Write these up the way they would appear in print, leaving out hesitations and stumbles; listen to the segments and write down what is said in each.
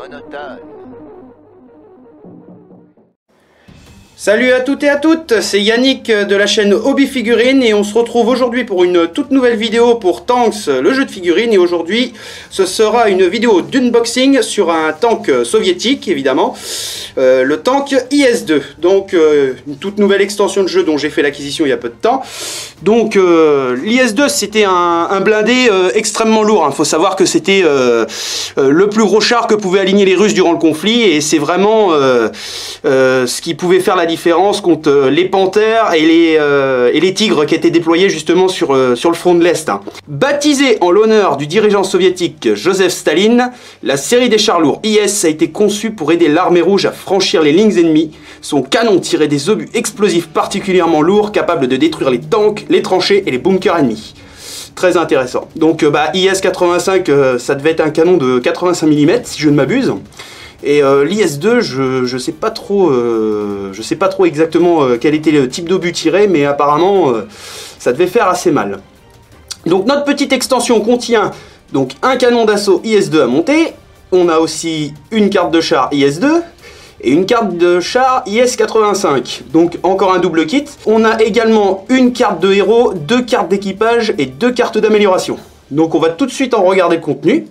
monotone. Salut à toutes et à toutes, c'est Yannick de la chaîne Hobby Figurines et on se retrouve aujourd'hui pour une toute nouvelle vidéo pour Tanks, le jeu de figurines. Et aujourd'hui, ce sera une vidéo d'unboxing sur un tank soviétique, évidemment, le tank IS-2. Donc, une toute nouvelle extension de jeu dont j'ai fait l'acquisition il y a peu de temps. Donc, l'IS-2, c'était un blindé extrêmement lourd. Faut savoir que c'était le plus gros char que pouvaient aligner les Russes durant le conflit et c'est vraiment ce qui pouvait faire la différence contre les panthères et les tigres qui étaient déployés justement sur le front de l'Est. Baptisé en l'honneur du dirigeant soviétique Joseph Staline, la série des chars lourds IS a été conçue pour aider l'armée rouge à franchir les lignes ennemies. Son canon tirait des obus explosifs particulièrement lourds capables de détruire les tanks, les tranchées et les bunkers ennemis. Très intéressant. Donc IS-85, ça devait être un canon de 85 mm si je ne m'abuse. Et l'IS-2, je sais pas trop exactement quel était le type d'obus tiré, mais apparemment ça devait faire assez mal. Donc notre petite extension contient donc un canon d'assaut IS-2 à monter. On a aussi une carte de char IS-2 et une carte de char IS-85. Donc encore un double kit. On a également une carte de héros, 2 cartes d'équipage et 2 cartes d'amélioration. Donc on va tout de suite en regarder le contenu.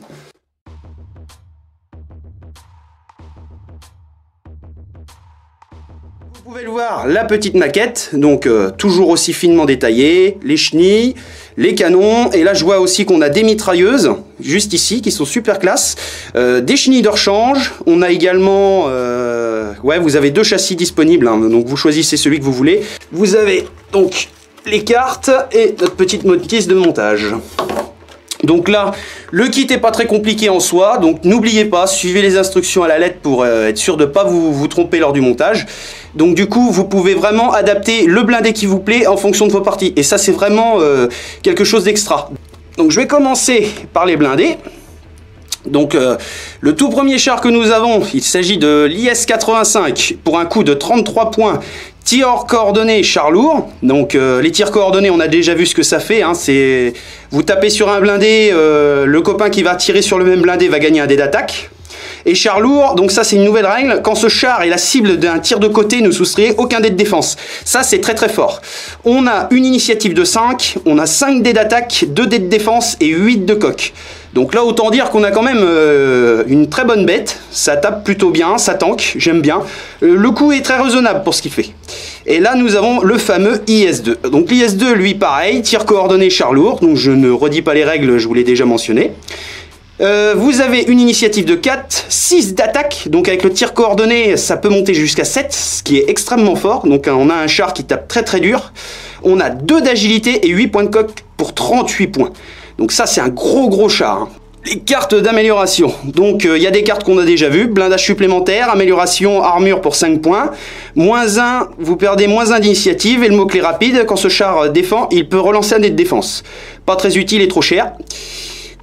Vous pouvez le voir, la petite maquette, donc toujours aussi finement détaillée, les chenilles, les canons, et là je vois aussi qu'on a des mitrailleuses, juste ici, qui sont super classe, des chenilles de rechange, on a également, ouais, vous avez 2 châssis disponibles, donc vous choisissez celui que vous voulez. Vous avez donc les cartes et notre petite notice de montage. Donc là, le kit n'est pas très compliqué en soi, donc n'oubliez pas, suivez les instructions à la lettre pour être sûr de ne pas vous tromper lors du montage. Donc du coup, vous pouvez vraiment adapter le blindé qui vous plaît en fonction de vos parties. Et ça, c'est vraiment quelque chose d'extra. Donc je vais commencer par les blindés. Donc le tout premier char que nous avons, il s'agit de l'IS-85 pour un coût de 33 points. Tir coordonné char lourd. Donc les tirs coordonnés, on a déjà vu ce que ça fait. C'est vous tapez sur un blindé, le copain qui va tirer sur le même blindé va gagner un dé d'attaque. Et char lourd, donc ça c'est une nouvelle règle, quand ce char est la cible d'un tir de côté, ne soustrayez aucun dé de défense. Ça c'est très très fort. On a une initiative de 5, on a 5 dés d'attaque, 2 dés de défense et 8 de coque. Donc là autant dire qu'on a quand même une très bonne bête, ça tape plutôt bien, ça tank, j'aime bien. Le coût est très raisonnable pour ce qu'il fait. Et là nous avons le fameux IS-2. Donc l'IS-2 lui pareil, tir coordonné char lourd, donc je ne redis pas les règles, je vous l'ai déjà mentionné. Vous avez une initiative de 4, 6 d'attaque, donc avec le tir coordonné ça peut monter jusqu'à 7, ce qui est extrêmement fort, donc on a un char qui tape très très dur. On a 2 d'agilité et 8 points de coque pour 38 points, donc ça c'est un gros char. Les cartes d'amélioration, donc il y a des cartes qu'on a déjà vues, blindage supplémentaire, amélioration armure pour 5 points, -1, vous perdez -1 d'initiative et le mot-clé rapide, quand ce char défend, il peut relancer un dé de défense. Pas très utile et trop cher.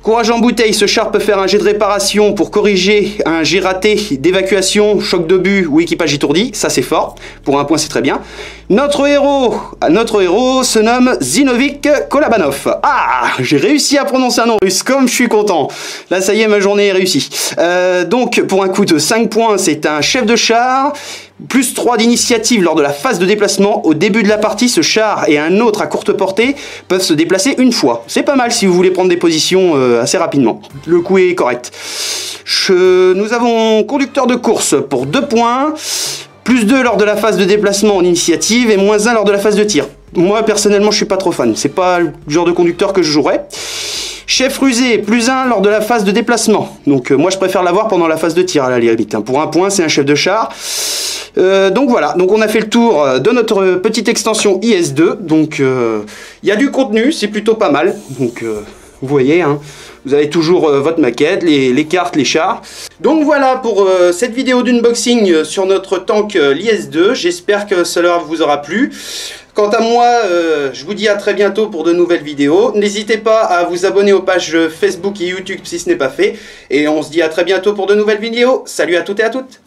Courage en bouteille, ce char peut faire un jet de réparation pour corriger un jet raté d'évacuation, choc d'obus ou équipage étourdi, ça c'est fort, pour un point c'est très bien. Notre héros se nomme Zinovik Kolabanov. Ah, j'ai réussi à prononcer un nom russe, comme je suis content. Là ça y est, ma journée est réussie. Donc pour un coût de 5 points, c'est un chef de char. Plus 3 d'initiative lors de la phase de déplacement. Au début de la partie, ce char et un autre à courte portée peuvent se déplacer une fois. C'est pas mal si vous voulez prendre des positions assez rapidement. Le coup est correct. Nous avons conducteur de course pour 2 points. Plus 2 lors de la phase de déplacement en initiative et -1 lors de la phase de tir. Moi personnellement je suis pas trop fan. C'est pas le genre de conducteur que je jouerais. Chef rusé, +1 lors de la phase de déplacement. Donc moi je préfère l'avoir pendant la phase de tir à la limite. Pour un point, c'est un chef de char. Donc voilà, donc on a fait le tour de notre petite extension IS-2. Donc il y a du contenu, c'est plutôt pas mal. Donc vous voyez, vous avez toujours votre maquette, les cartes, les chars. Donc voilà pour cette vidéo d'unboxing sur notre tank l'IS-2. J'espère que cela vous aura plu. Quant à moi, je vous dis à très bientôt pour de nouvelles vidéos. N'hésitez pas à vous abonner aux pages Facebook et YouTube si ce n'est pas fait. Et on se dit à très bientôt pour de nouvelles vidéos. Salut à toutes et à toutes!